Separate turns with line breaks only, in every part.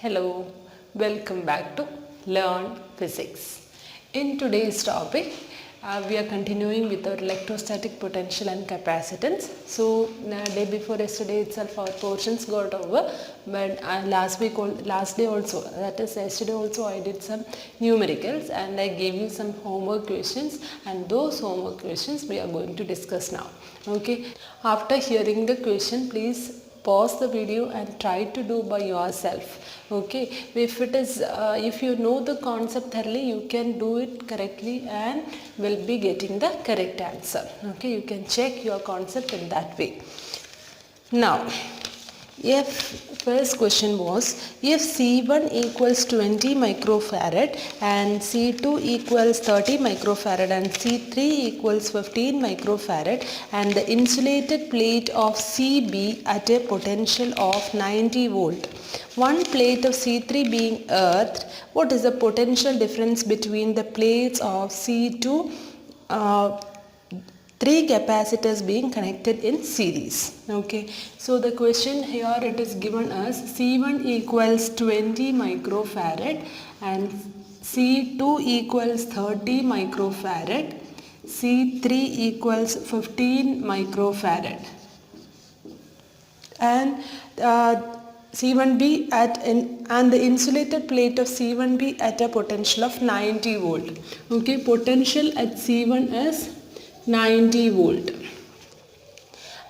Hello, welcome back to Learn Physics. In today's topic, we are continuing with our electrostatic potential and capacitance. So, day before yesterday itself our portions got over, but last day also, that is yesterday also I did some numericals and I gave you some homework questions, and those homework questions we are going to discuss now. Okay, after hearing the question, please pause the video and try to do by yourself. Okay, if you know the concept thoroughly, you can do it correctly and will be getting the correct answer. Okay, you can check your concept in that way. Now, if first question was, if C1 equals 20 microfarad and C2 equals 30 microfarad and C3 equals 15 microfarad and the insulated plate of CB at a potential of 90 volt, one plate of C3 being earthed, what is the potential difference between the plates of C2 three capacitors being connected in series? Okay, so the question here, it is given as C1 equals 20 microfarad and C2 equals 30 microfarad, C3 equals 15 microfarad, and C1B and the insulated plate of C1B at a potential of 90 volt. Okay, potential at C1 is 90 volt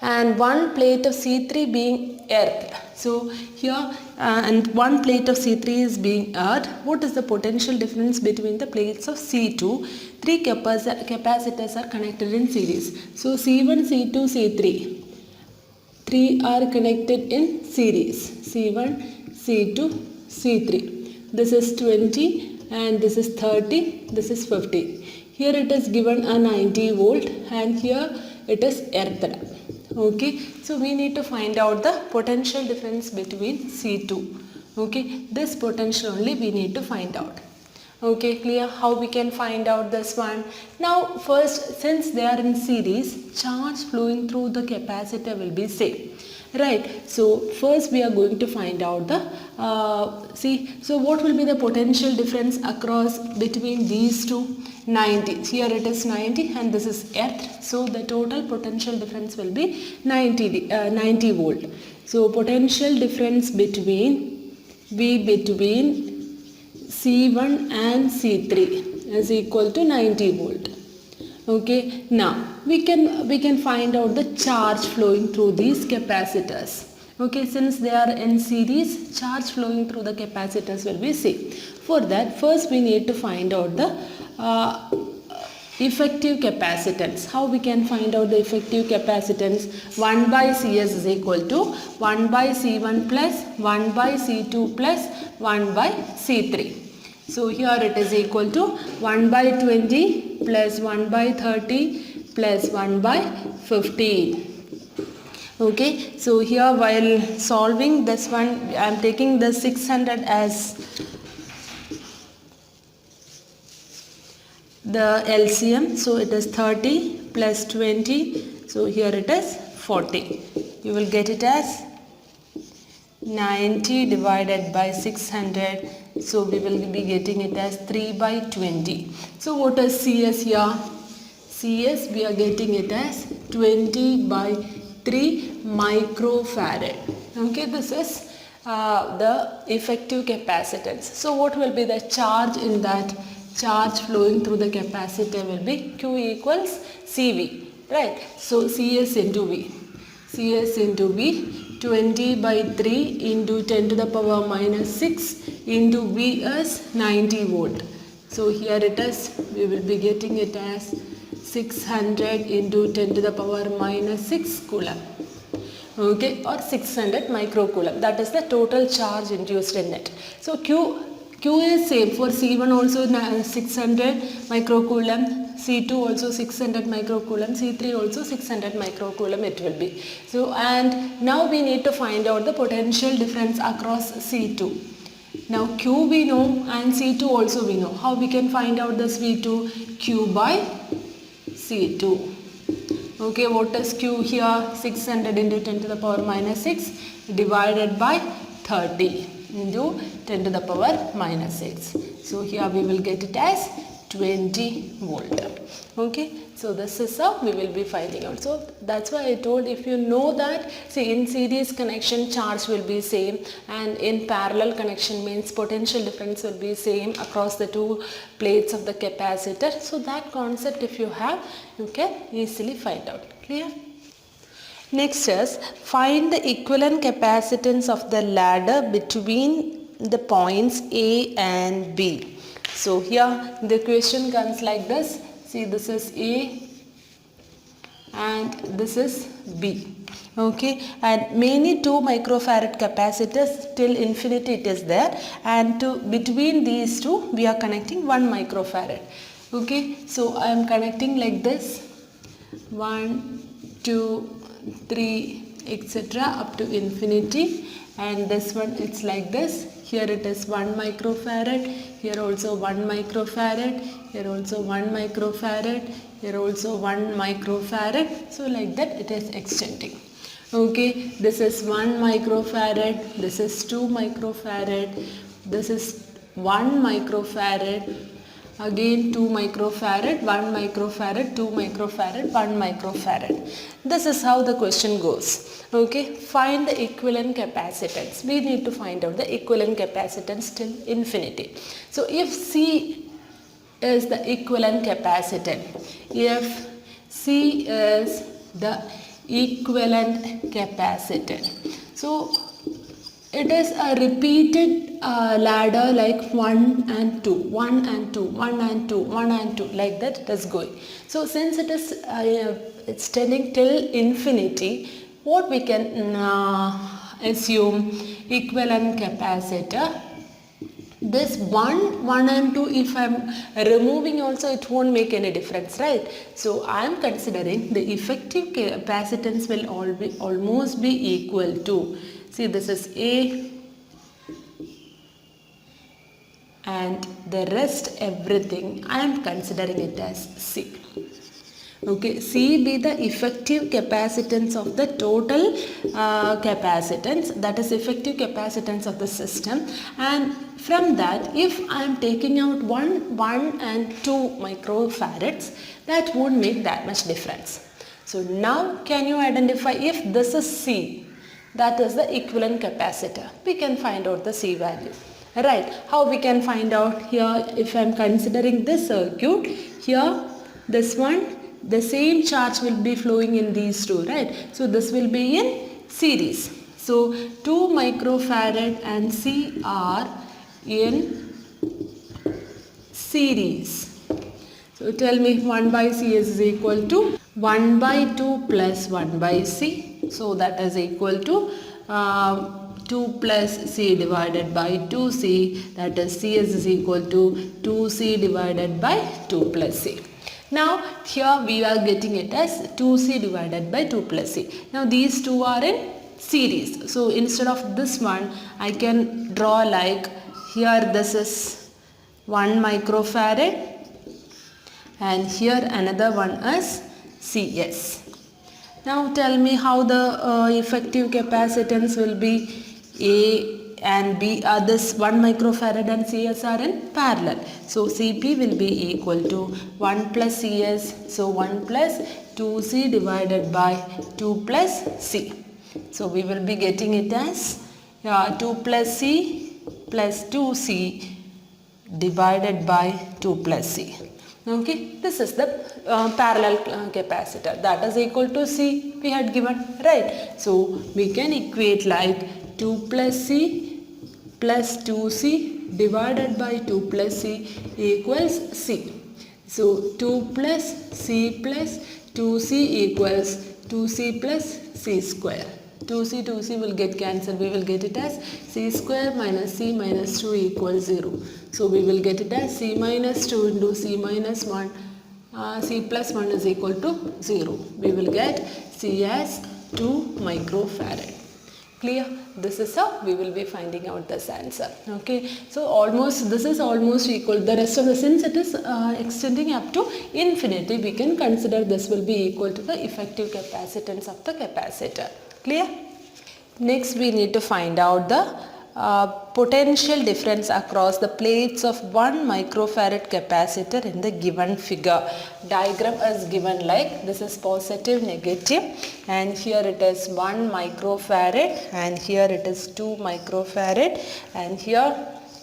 and one plate of C3 being earthed. So here and one plate of C3 is being earthed. What is the potential difference between the plates of C2? Three capacitors are connected in series. So C1, C2, C3. Three are connected in series. C1, C2, C3. This is 20 and this is 30. This is 50. Here it is given a 90 volt and here it is earthed. Okay, so we need to find out the potential difference between C2. Okay, this potential only we need to find out. Okay, clear how we can find out this one? Now first, since they are in series, charge flowing through the capacitor will be same. Right, so first we are going to find out the so what will be the potential difference across between these two? 90. Here it is 90 and this is earth, so the total potential difference will be 90 volt. So potential difference between C1 and C3 is equal to 90 volt. Okay, now we can find out the charge flowing through these capacitors. Okay, since they are in series, charge flowing through the capacitors will be same. For that, first we need to find out the effective capacitance. How we can find out the effective capacitance? 1 by Cs is equal to 1 by C1 plus 1 by C2 plus 1 by C3. So here it is equal to 1 by 20 plus 1 by 30 plus 1 by 15. Okay, so here while solving this one, I am taking the 600 as the LCM. So it is 30 plus 20. So here it is 40. You will get it as 90 divided by 600. So we will be getting it as 3 by 20. So what is CS here? CS we are getting it as 20 by 3 microfarad. Okay, this is the effective capacitance. So what will be the charge in that? Charge flowing through the capacitor will be Q equals CV. Right. So CS into V. CS into V, 20 by 3 into 10 to the power minus 6 into V is 90 volt. So here it is, we will be getting it as 600 into 10 to the power minus 6 coulomb. Okay, or 600 microcoulomb. That is the total charge induced in it. So Q is same for C1 also 600 microcoulomb, C2 also 600 microcoulomb, C3 also 600 microcoulomb it will be. So and now we need to find out the potential difference across C2. Now Q we know and C2 also we know. How we can find out this V2? Q by C2. Okay, what is Q here? 600 into 10 to the power minus 6 divided by 30. into 10 to the power minus 6. So here we will get it as 20 volt. Okay, so this is how we will be finding out. So that's why I told, if you know that, see, in series connection charge will be same, and in parallel connection means potential difference will be same across the two plates of the capacitor. So that concept if you have, you can easily find out. Clear? Next is find the equivalent capacitance of the ladder between the points A and B. So here the question comes like this. See, this is A and this is B. Okay, and many 2 microfarad capacitors till infinity it is there, and between these two we are connecting 1 microfarad. Okay, so I am connecting like this, 1, 2, 3, etc. up to infinity, and this one it's like this. Here it is 1 microfarad, here also 1 microfarad, here also 1 microfarad, here also 1 microfarad. So like that it is extending. Okay, this is 1 microfarad, this is 2 microfarad, this is 1 microfarad, again 2 microfarad, 1 microfarad, 2 microfarad, 1 microfarad. This is how the question goes. Okay, find the equivalent capacitance. We need to find out the equivalent capacitance till infinity. So if C is the equivalent capacitance, if C is the equivalent capacitance, so it is a repeated ladder like 1 and 2, 1 and 2, 1 and 2, 1 and 2, like that it is going. So since it is extending till infinity, what we can assume equivalent capacitor, this 1 and 2, if I am removing also it won't make any difference, right? So I am considering the effective capacitance will almost be equal to, see, this is A and the rest everything I am considering it as C. Okay, C be the effective capacitance of the total capacitance, that is effective capacitance of the system, and from that if I am taking out 1 and 2 microfarads, that won't make that much difference. So now can you identify if this is C, that is the equivalent capacitor? We can find out the C value. Right, how we can find out? Here if I am considering this circuit, here this one, the same charge will be flowing in these two, right? So this will be in series. So 2 microfarad and C are in series. So tell me, 1 by C is equal to 1 by 2 plus 1 by C. So that is equal to 2 plus C divided by 2C, that is CS is equal to 2C divided by 2 plus C. Now here we are getting it as 2C divided by 2 plus C. Now these two are in series. So instead of this one, I can draw like, here this is 1 microfarad and here another one is CS. Now tell me how the effective capacitance will be. A and B are this 1 microfarad and CS are in parallel. So CP will be equal to 1 plus CS. So 1 plus 2C divided by 2 plus C. So we will be getting it as 2 plus C plus 2C divided by 2 plus C. Okay, this is the parallel capacitor, that is equal to C we had given, right? So we can equate like 2 plus C plus 2C divided by 2 plus C equals C. So 2 plus C plus 2C equals 2C plus C square. 2C will get cancelled. We will get it as C square minus C minus 2 equals 0. So we will get it as C minus 2 into C minus 1. C plus 1 is equal to 0. We will get C as 2 microfarad. Clear? This is how we will be finding out this answer. Okay. So almost, this is almost equal. The rest of the, since it is extending up to infinity, we can consider this will be equal to the effective capacitance of the capacitor. Clear? Next we need to find out the potential difference across the plates of 1 microfarad capacitor in the given figure. Diagram is given like this is positive, negative, and here it is 1 microfarad, and here it is 2 microfarad, and here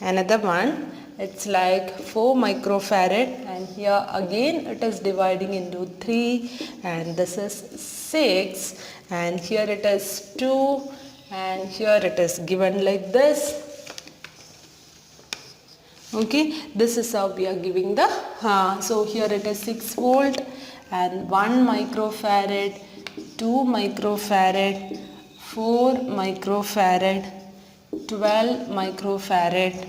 another one. It's like 4 microfarad, and here again it is dividing into 3, and this is 6, and here it is 2, and here it is given like this. Okay, this is how we are giving the so here it is 6 volt and 1 microfarad, 2 microfarad, 4 microfarad, 12 microfarad,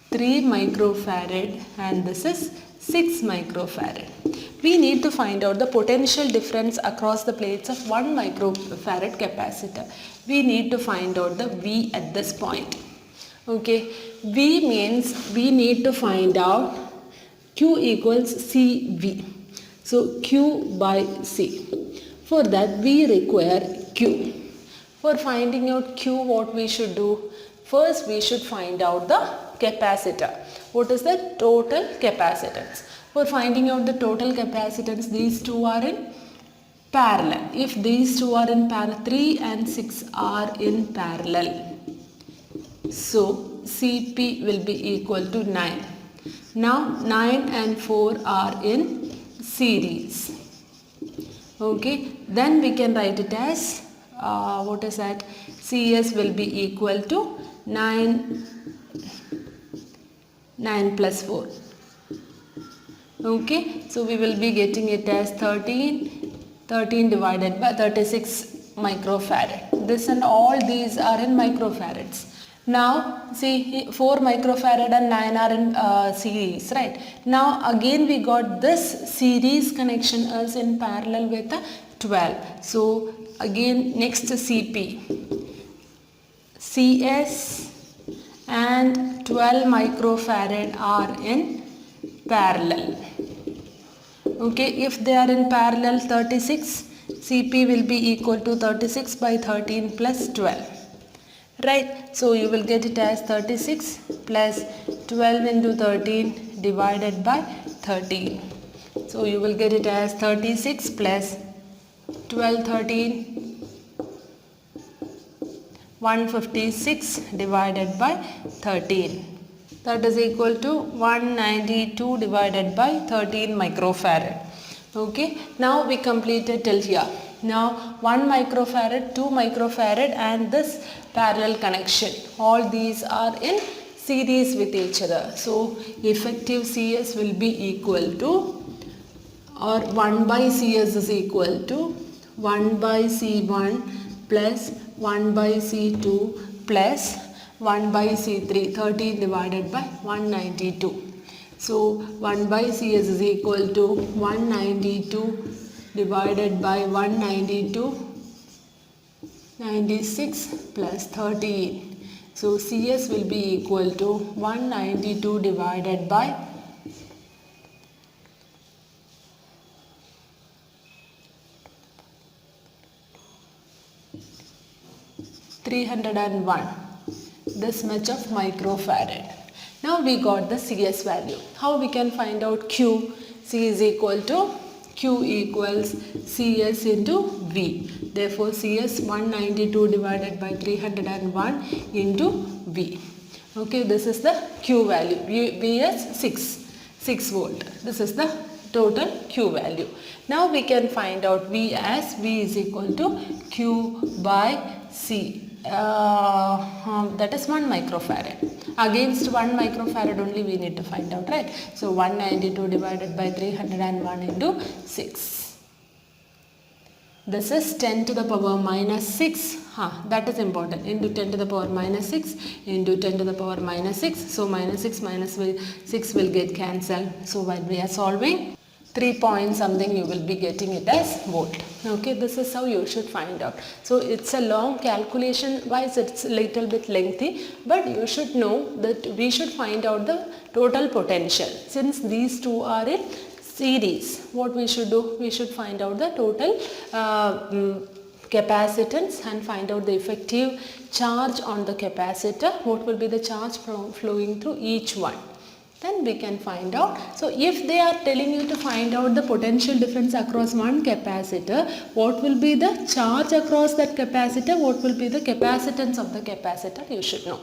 3 microfarad, and this is 6 microfarad. We need to find out the potential difference across the plates of 1 microfarad capacitor. We need to find out the V at this point. Okay, V means we need to find out Q equals CV. So Q by C. For that we require Q. For finding out Q, what we should do? First we should find out the capacitor. What is the total capacitance? For finding out the total capacitance, these two are in parallel. If these two are in parallel, 3 and 6 are in parallel. So CP will be equal to 9. Now 9 and 4 are in series. Okay, then we can write it as what is that? CS will be equal to 9 plus 4. Okay, so we will be getting it as 13 divided by 36 microfarad. This and all these are in microfarads. Now see, 4 microfarad and 9 are in series, right? Now again we got this series connection is in parallel with 12. So again next CP, CS and 12 microfarad are in parallel. Okay, if they are in parallel, 36, CP will be equal to 36 by 13 plus 12. Right, so you will get it as 36 plus 12 into 13 divided by 13. So you will get it as 36 plus 12, 13, 156 divided by 13. That is equal to 192 divided by 13 microfarad. Okay, now we completed till here. Now 1 microfarad, 2 microfarad and this parallel connection. All these are in series with each other. So effective CS will be equal to, or 1 by CS is equal to 1 by C1 plus 1 by C2 plus 1 by C3, 13 divided by 192. So 1 by CS is equal to 192 divided by 192, 96 plus 13. So CS will be equal to 192 divided by 301. This much of microfarad. Now we got the CS value. How we can find out Q? C is equal to Q equals CS into V. Therefore CS 192 divided by 301 into V. Okay, this is the Q value. V is 6 volt. This is the total Q value. Now we can find out V as V is equal to Q by C. That is 1 microfarad. Against 1 microfarad only we need to find out, right? So 192 divided by 301 into 6. This is 10 to the power minus 6. That is important. Into 10 to the power minus 6 into 10 to the power minus 6. So minus 6 minus 6 will get cancelled. So while we are solving, 3 point something you will be getting it as volt. Okay, this is how you should find out. So it's a long calculation wise, it's a little bit lengthy, but you should know that we should find out the total potential. Since these two are in series, what we should do? We should find out the total capacitance and find out the effective charge on the capacitor. What will be the charge flowing through each one? Then we can find out. So if they are telling you to find out the potential difference across one capacitor, what will be the charge across that capacitor, what will be the capacitance of the capacitor, you should know.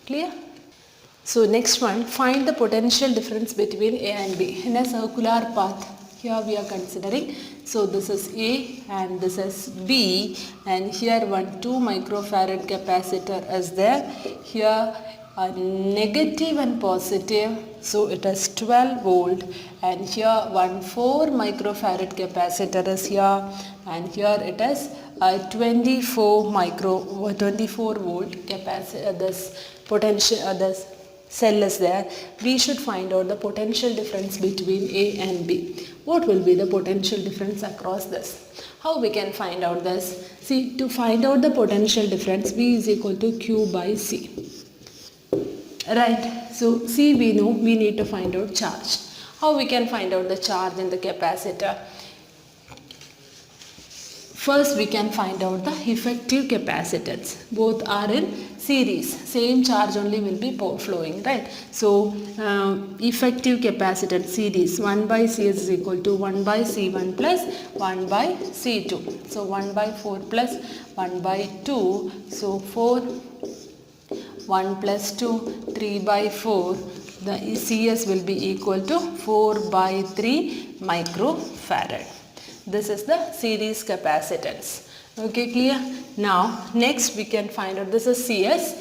Clear? So next one, find the potential difference between A and B in a circular path. Here we are considering, so this is A and this is B, and here 2 microfarad capacitor is there. Here a negative and positive, so it is 12 volt, and here 4 microfarad capacitor is here, and here it is a 24 volt capacitor. This potential, this cell is there. We should find out the potential difference between A and B. What will be the potential difference across this? How we can find out this? See, to find out the potential difference, V is equal to Q by C. Right, so C we know, we need to find out charge. How we can find out the charge in the capacitor? First we can find out the effective capacitance. Both are in series, same charge only will be flowing, right? So effective capacitance series, 1 by CS is equal to 1 by C1 plus 1 by C2. So 1 by 4 plus 1 by 2, so 4, 1 plus 2, 3 by 4, the CS will be equal to 4 by 3 microfarad. This is the series capacitance. Okay, clear? Now, next we can find out, this is CS.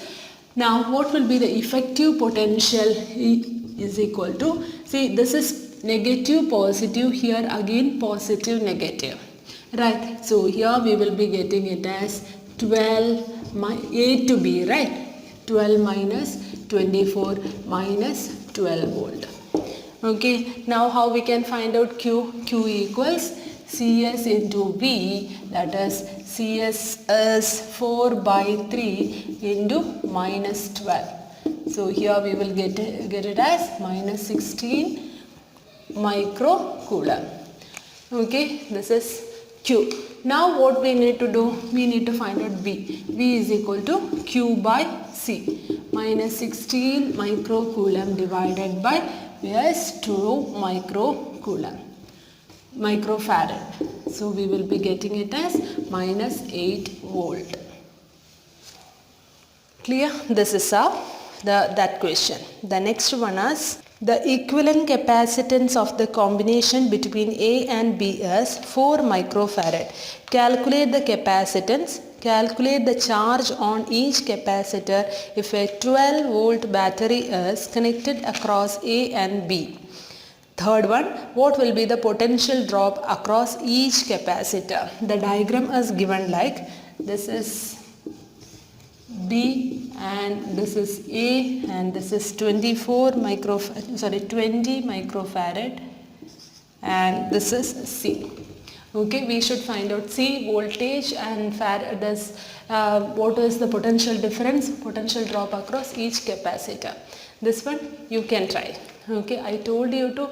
Now, what will be the effective potential is equal to, see, this is negative, positive, here again positive, negative. Right, so here we will be getting it as 12, A to B, right? 12 minus 24 minus 12 volt. Okay, now how we can find out Q? Q equals CS into V, that is CS is 4 by 3 into minus 12. So here we will get it as minus 16 microcoulomb. Okay, this is Q. Now what we need to do? We need to find out V. V is equal to Q by C. Minus 16 microcoulomb divided by yes 2 microfarad. So we will be getting it as minus 8 volt. Clear? This is that question. The next one is the equivalent capacitance of the combination between A and B is 4 microfarad. Calculate the capacitance. Calculate the charge on each capacitor if a 12 volt battery is connected across A and B. Third one, what will be the potential drop across each capacitor? The diagram is given like this is B and this is A and this is 20 microfarad and this is C. Okay, we should find out C voltage and farad is what is the potential difference, potential drop across each capacitor. This one you can try. Okay, I told you to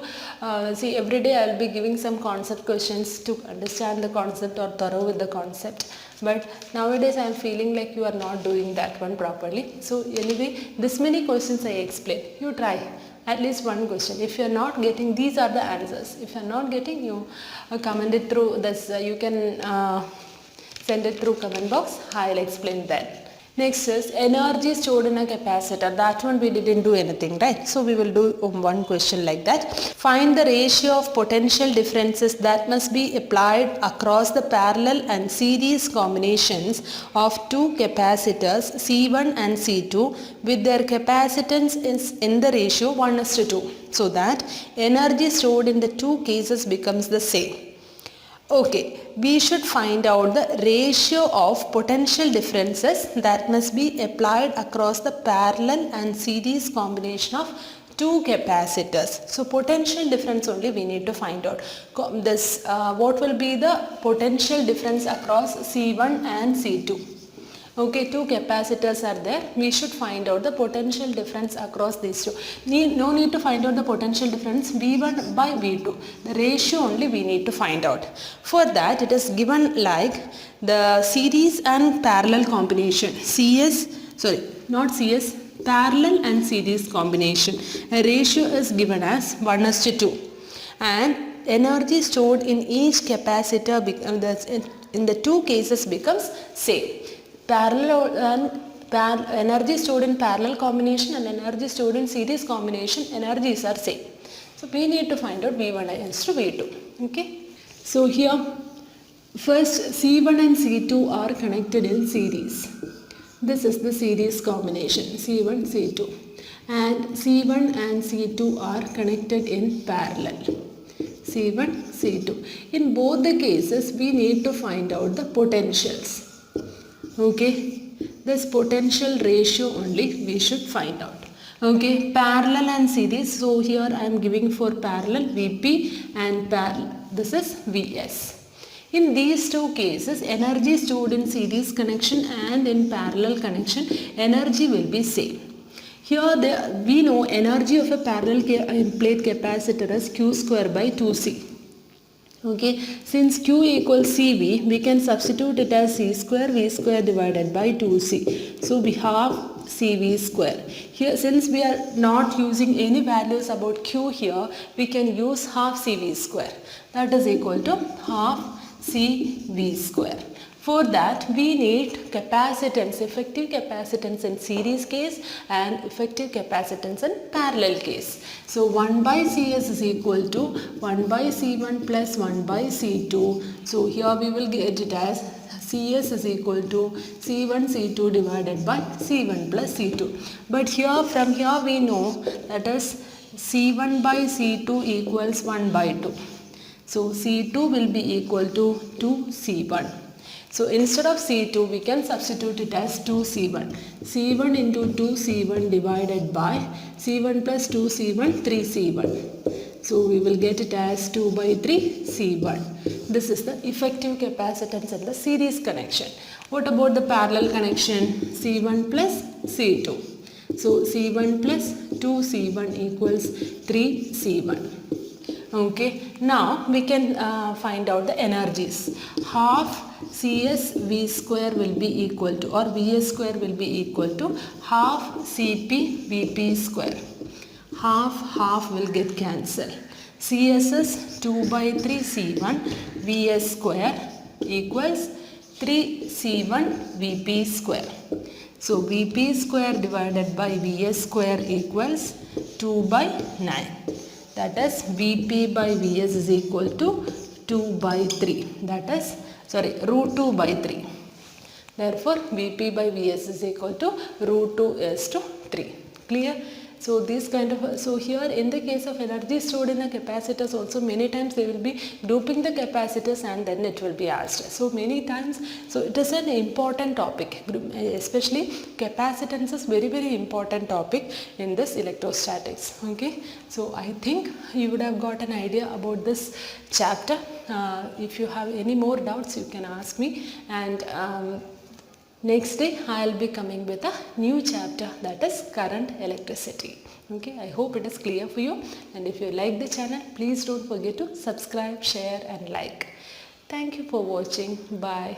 see every day I will be giving some concept questions to understand the concept or thorough with the concept. But nowadays I am feeling like you are not doing that one properly. So anyway, this many questions I explain. You try at least one question. If you are not getting, these are the answers. If you are not getting, you comment it through this. You can send it through comment box. I will explain that. Next is energy stored in a capacitor. That one we didn't do anything, right? So we will do one question like that. Find the ratio of potential differences that must be applied across the parallel and series combinations of two capacitors C1 and C2 with their capacitance is in the ratio 1:2 so that energy stored in the two cases becomes the same. Okay, we should find out the ratio of potential differences that must be applied across the parallel and series combination of two capacitors. So potential difference only we need to find out. What will be the potential difference across C1 and C2? Okay, two capacitors are there. We should find out the potential difference across these two. No need to find out the potential difference V1 by V2. The ratio only we need to find out. For that, it is given like the series and parallel combination. Parallel and series combination. A ratio is given as 1:2. And energy stored in each capacitor in the two cases becomes same. Energy stored in parallel combination and energy stored in series combination, energies are same. So we need to find out V1 against V2. Okay. So here first C1 and C2 are connected in series. This is the series combination C1 C2, and C1 and C2 are connected in parallel. C1 C2. In both the cases we need to find out the potentials. Okay, this potential ratio only we should find out. Okay, parallel and series. So here I am giving for parallel Vp and this is Vs. In these two cases, energy stored in series connection and in parallel connection, energy will be same. Here we know energy of a parallel plate capacitor is Q square by 2C. Okay, since Q equals CV, we can substitute it as C square V square divided by 2C. So we have CV square. Here, since we are not using any values about Q here, we can use half CV square. That is equal to half CV square. For that, we need capacitance, effective capacitance in series case and effective capacitance in parallel case. So 1 by Cs is equal to 1 by C1 plus 1 by C2. So here we will get it as Cs is equal to C1 C2 divided by C1 plus C2. But from here we know that is C1 by C2 equals 1 by 2. So C2 will be equal to 2C1. So instead of C2 we can substitute it as 2C1. C1 into 2C1 divided by C1 plus 2C1, 3C1. So we will get it as 2 by 3 C1. This is the effective capacitance in the series connection. What about the parallel connection? C1 plus C2. So C1 plus 2C1 equals 3C1. Okay, now we can find out the energies. Half Cs V square will be equal to, or Vs square will be equal to half Cp Vp square. Half will get cancelled. Cs is 2 by 3 C1 Vs square equals 3 C1 Vp square. So Vp square divided by Vs square equals 2 by 9. That is Vp by Vs is equal to 2 by 3. That is, root 2 by 3. Therefore, Vp by Vs is equal to root 2 is to 3. Clear? So here in the case of energy stored in the capacitors also, many times they will be grouping the capacitors and then it will be asked. So many times, so it is an important topic, especially capacitance is very important topic in this electrostatics. Okay, so I think you would have got an idea about this chapter. If you have any more doubts, you can ask me, and next day I will be coming with a new chapter, that is current electricity. Okay, I hope it is clear for you, and if you like the channel, please don't forget to subscribe, share and like. Thank you for watching. Bye.